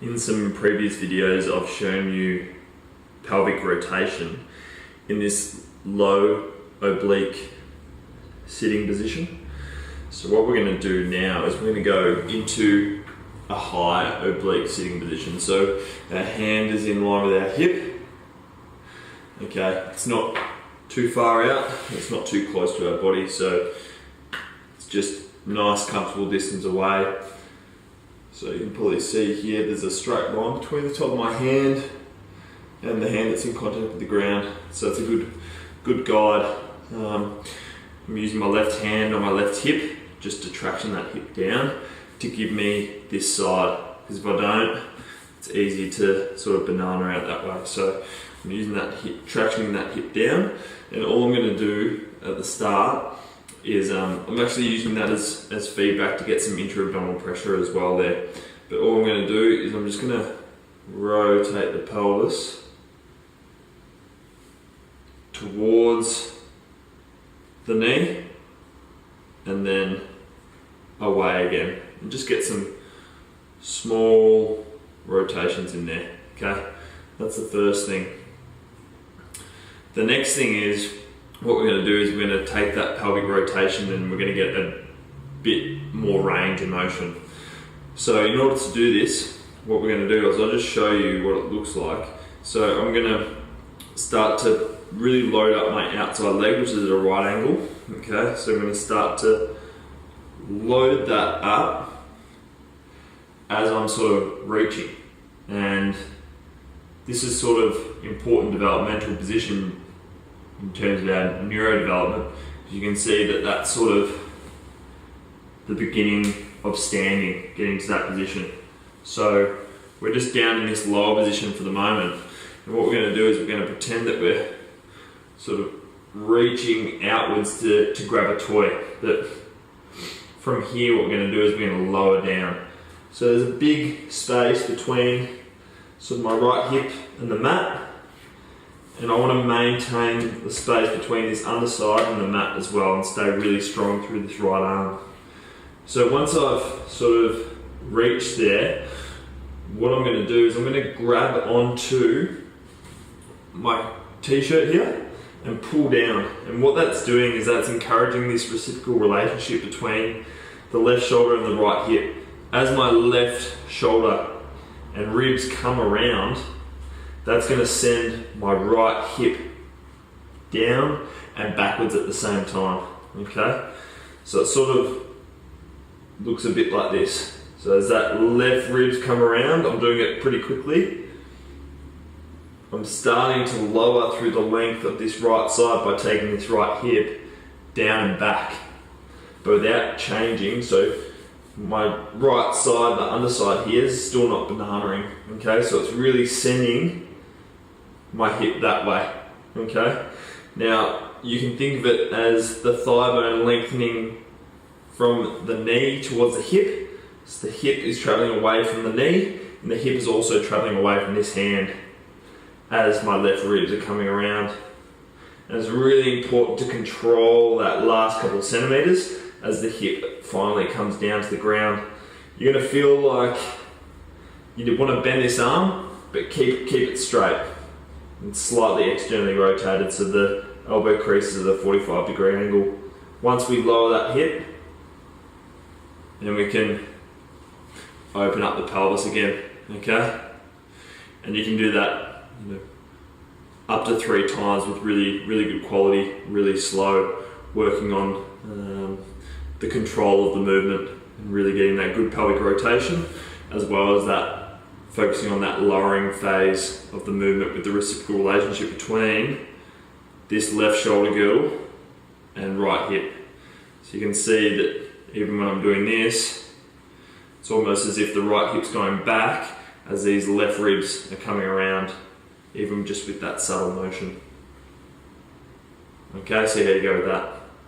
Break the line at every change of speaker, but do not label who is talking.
In some previous videos I've shown you pelvic rotation in this low oblique sitting position. So what we're going to do now is we're going to go into a high oblique sitting position. So our hand is in line with our hip. Okay, it's not too far out, it's not too close to our body, so it's just nice comfortable distance away. So you can probably see here there's a straight line between the top of my hand and the hand that's in contact with the ground, so it's a good guide. I'm using my left hand on my left hip just to traction that hip down to give me this side, because if I don't, it's easy to sort of banana out that way. So I'm using that hip, tractioning that hip down, and all I'm going to do at the start is I'm actually using that as feedback to get some intra-abdominal pressure as well there. But all I'm going to do is I'm just going to rotate the pelvis towards the knee and then away again, and just get some small rotations in there. Okay, that's the first thing. The next thing is, what we're going to do is we're going to take that pelvic rotation and we're going to get a bit more range of motion. So in order to do this, what we're going to do is I'll just show you what it looks like. So I'm going to start to really load up my outside leg, which is at a right angle. Okay, so I'm going to start to load that up as I'm sort of reaching. And this is sort of important developmental position in terms of our neurodevelopment. You can see that that's sort of the beginning of standing, getting to that position. So we're just down in this lower position for the moment, and what we're going to do is we're going to pretend that we're sort of reaching outwards to grab a toy. But from here what we're going to do is we're going to lower down. So there's a big space between sort of my right hip and the mat, and I want to maintain the space between this underside and the mat as well and stay really strong through this right arm. So once I've sort of reached there, what I'm going to do is I'm going to grab onto my t-shirt here and pull down. And what that's doing is that's encouraging this reciprocal relationship between the left shoulder and the right hip. As my left shoulder and ribs come around, that's going to send my right hip down and backwards at the same time. Okay, so it sort of looks a bit like this. So as that left ribs come around, I'm doing it pretty quickly. I'm starting to lower through the length of this right side by taking this right hip down and back, but without changing. So my right side, the underside here, is still not bananaing. Okay, so it's really sending my hip that way. Okay, now you can think of it as the thigh bone lengthening from the knee towards the hip. So the hip is traveling away from the knee, and the hip is also traveling away from this hand as my left ribs are coming around. And it's really important to control that last couple of centimeters as the hip finally comes down to the ground. You're going to feel like you want to bend this arm, but keep it straight and slightly externally rotated, so the elbow crease is at a 45-degree angle. Once we lower that hip, then we can open up the pelvis again. Okay, and you can do that, up to 3 times with really good quality, really slow, working on the control of the movement and really getting that good pelvic rotation, as well as that focusing on that lowering phase of the movement with the reciprocal relationship between this left shoulder girdle and right hip. So you can see that even when I'm doing this, it's almost as if the right hip's going back as these left ribs are coming around, even just with that subtle motion. Okay, see how you go with that.